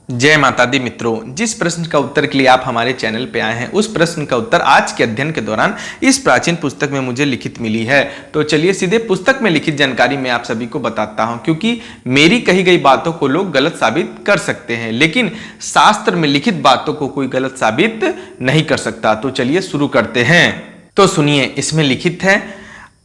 जय माता दी मित्रों, जिस प्रश्न का उत्तर के लिए आप हमारे चैनल पे आए हैं उस प्रश्न का उत्तर आज के अध्ययन के दौरान इस प्राचीन पुस्तक में मुझे लिखित मिली है। तो चलिए सीधे पुस्तक में लिखित जानकारी मैं आप सभी को बताता हूं, क्योंकि मेरी कही गई बातों को लोग गलत साबित कर सकते हैं लेकिन शास्त्र में लिखित बातों को कोई गलत साबित नहीं कर सकता। तो चलिए शुरू करते हैं। तो सुनिए, इसमें लिखित है,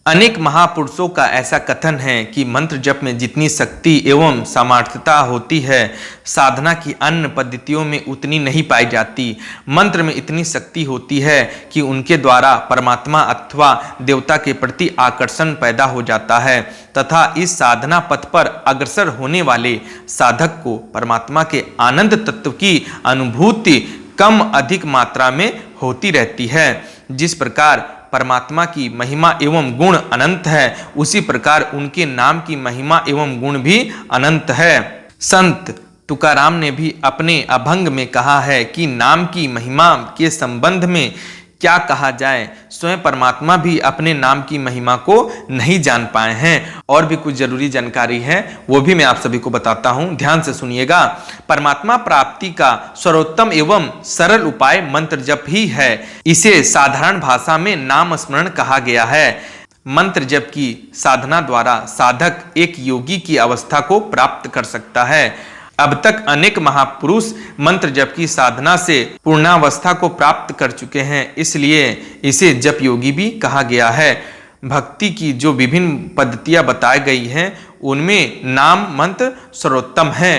अनेक महापुरुषों का ऐसा कथन है कि मंत्र जप में जितनी शक्ति एवं सामर्थ्यता होती है साधना की अन्य पद्धतियों में उतनी नहीं पाई जाती। मंत्र में इतनी शक्ति होती है कि उनके द्वारा परमात्मा अथवा देवता के प्रति आकर्षण पैदा हो जाता है तथा इस साधना पथ पर अग्रसर होने वाले साधक को परमात्मा के आनंद तत्व की अनुभूति कम अधिक मात्रा में होती रहती है। जिस प्रकार परमात्मा की महिमा एवं गुण अनंत है, उसी प्रकार उनके नाम की महिमा एवं गुण भी अनंत है। संत तुकाराम ने भी अपने अभंग में कहा है कि नाम की महिमा के संबंध में क्या कहा जाए, स्वयं परमात्मा भी अपने नाम की महिमा को नहीं जान पाए हैं। और भी कुछ जरूरी जानकारी है वो भी मैं आप सभी को बताता हूं, ध्यान से सुनिएगा। परमात्मा प्राप्ति का सर्वोत्तम एवं सरल उपाय मंत्र जप ही है। इसे साधारण भाषा में नाम स्मरण कहा गया है। मंत्र जप की साधना द्वारा साधक एक योगी की अवस्था को प्राप्त कर सकता है। अब तक अनेक महापुरुष मंत्र जप की साधना से पूर्णावस्था को प्राप्त कर चुके हैं, इसलिए इसे जप योगी भी कहा गया है। भक्ति की जो विभिन्न पद्धतियां बताई गई हैं उनमें नाम मंत्र सर्वोत्तम है।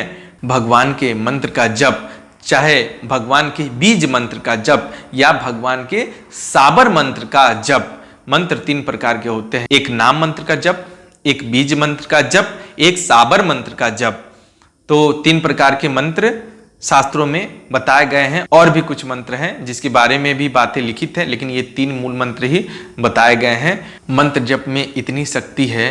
भगवान के मंत्र का जप, चाहे भगवान के बीज मंत्र का जप या भगवान के साबर मंत्र का जप, मंत्र तीन प्रकार के होते हैं। एक नाम मंत्र का जप, एक बीज मंत्र का जप, एक साबर मंत्र का जप। तो तीन प्रकार के मंत्र शास्त्रों में बताए गए हैं। और भी कुछ मंत्र हैं जिसके बारे में भी बातें लिखित हैं, लेकिन ये तीन मूल मंत्र ही बताए गए हैं। मंत्र जप में इतनी शक्ति है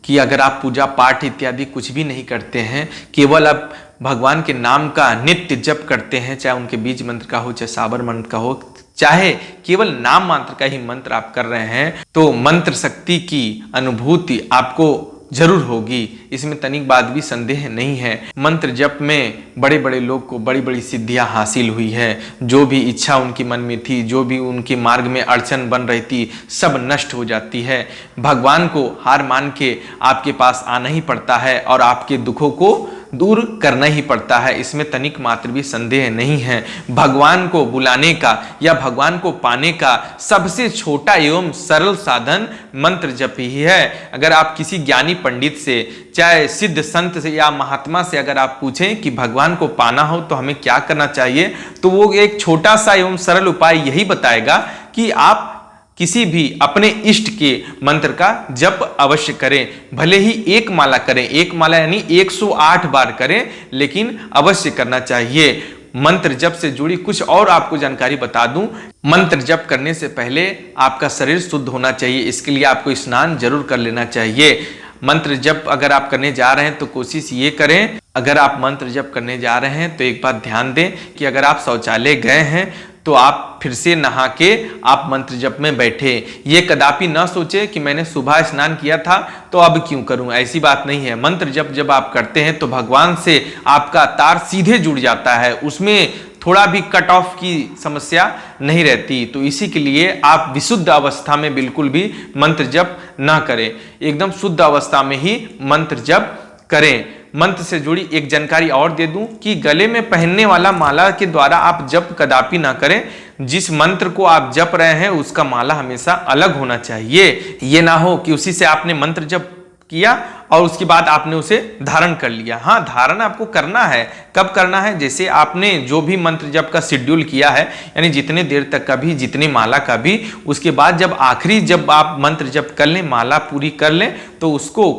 कि अगर आप पूजा पाठ इत्यादि कुछ भी नहीं करते हैं, केवल आप भगवान के नाम का नित्य जप करते हैं, चाहे उनके बीज मंत्र का हो, चाहे साबर मंत्र का हो, चाहे केवल नाम मात्र का ही मंत्र आप कर रहे हैं, तो मंत्र शक्ति की अनुभूति आपको जरूर होगी। इसमें तनिक बात भी संदेह नहीं है। मंत्र जप में बड़े बड़े लोग को बड़ी बड़ी सिद्धियां हासिल हुई है। जो भी इच्छा उनके मन में थी, जो भी उनके मार्ग में अड़चन बन रही थी, सब नष्ट हो जाती है। भगवान को हार मान के आपके पास आना ही पड़ता है और आपके दुखों को दूर करना ही पड़ता है। इसमें तनिक मात्र भी संदेह नहीं है। भगवान को बुलाने का या भगवान को पाने का सबसे छोटा एवं सरल साधन मंत्र जप ही है। अगर आप किसी ज्ञानी पंडित से, चाहे सिद्ध संत से या महात्मा से अगर आप पूछें कि भगवान को पाना हो तो हमें क्या करना चाहिए, तो वो एक छोटा सा एवं सरल उपाय यही बताएगा कि आप किसी भी अपने इष्ट के मंत्र का जप अवश्य करें। भले ही एक माला करें, एक माला यानी 108 बार करें, लेकिन अवश्य करना चाहिए। मंत्र जप से जुड़ी कुछ और आपको जानकारी बता दूं। मंत्र जप करने से पहले आपका शरीर शुद्ध होना चाहिए, इसके लिए आपको स्नान जरूर कर लेना चाहिए। मंत्र जप अगर आप करने जा रहे हैं तो कोशिश ये करें, अगर आप मंत्र जप करने जा रहे हैं तो एक बात ध्यान दें कि अगर आप शौचालय गए हैं तो आप फिर से नहा के आप मंत्र जप में बैठे। ये कदापि ना सोचे कि मैंने सुबह स्नान किया था तो अब क्यों करूं, ऐसी बात नहीं है। मंत्र जप जब आप करते हैं तो भगवान से आपका तार सीधे जुड़ जाता है, उसमें थोड़ा भी कट ऑफ की समस्या नहीं रहती। तो इसी के लिए आप विशुद्ध अवस्था में बिल्कुल भी मंत्र जप ना करें, एकदम शुद्ध अवस्था में ही मंत्र जप करें। मंत्र से जुड़ी एक जानकारी और दे दूं कि गले में पहनने वाला माला के द्वारा आप जप कदापि ना करें। जिस मंत्र को आप जप रहे हैं उसका माला हमेशा अलग होना चाहिए। ये ना हो कि उसी से आपने मंत्र जप किया और उसके बाद आपने उसे धारण कर लिया। हाँ, धारण आपको करना है। कब करना है? जैसे आपने जो भी मंत्र जप का शेड्यूल किया है, यानी जितने देर तक का भी, जितने माला का भी, उसके बाद जब आखिरी जब आप मंत्र जप कर लें, माला पूरी कर लें, तो उसको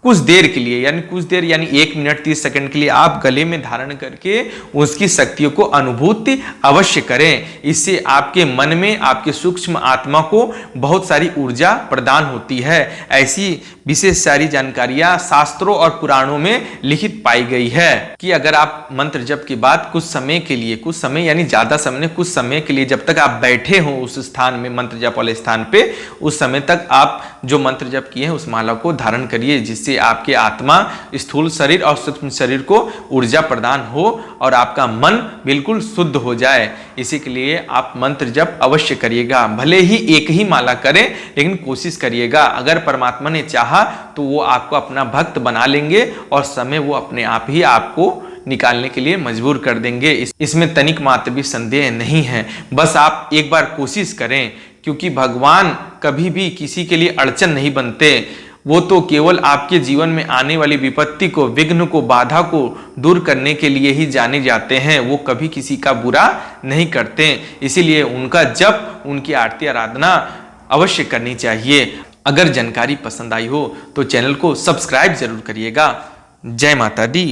कुछ देर के लिए, यानी कुछ देर यानी 1 मिनट 30 सेकंड के लिए आप गले में धारण करके उसकी शक्तियों को अनुभूति अवश्य करें। इससे आपके मन में, आपके सूक्ष्म आत्मा को बहुत सारी ऊर्जा प्रदान होती है। ऐसी विशेष सारी जानकारियां शास्त्रों और पुराणों में लिखित पाई गई है कि अगर आप मंत्र जप के बाद कुछ समय के लिए, कुछ समय यानी ज्यादा समय, कुछ समय के लिए जब तक आप बैठे हो उस स्थान में, मंत्र जप वाले स्थान पे, उस समय तक आप जो मंत्र जप किए हैं उस माला को धारण करिए, जिससे जिससे आपके आत्मा, स्थूल शरीर और सूक्ष्म शरीर को ऊर्जा प्रदान हो और आपका मन बिल्कुल शुद्ध हो जाए। इसी के लिए आप मंत्र जप अवश्य करिएगा, भले ही एक ही माला करें लेकिन कोशिश करिएगा। अगर परमात्मा ने चाहा तो वो आपको अपना भक्त बना लेंगे और समय वो अपने आप ही आपको निकालने के लिए मजबूर कर देंगे। इसमें तनिक मात्र भी संदेह नहीं है। बस आप एक बार कोशिश करें, क्योंकि भगवान कभी भी किसी के लिए अड़चन नहीं बनते। वो तो केवल आपके जीवन में आने वाली विपत्ति को, विघ्न को, बाधा को दूर करने के लिए ही जाने जाते हैं। वो कभी किसी का बुरा नहीं करते। इसीलिए उनका जप, उनकी आरती आराधना अवश्य करनी चाहिए। अगर जानकारी पसंद आई हो तो चैनल को सब्सक्राइब जरूर करिएगा। जय माता दी।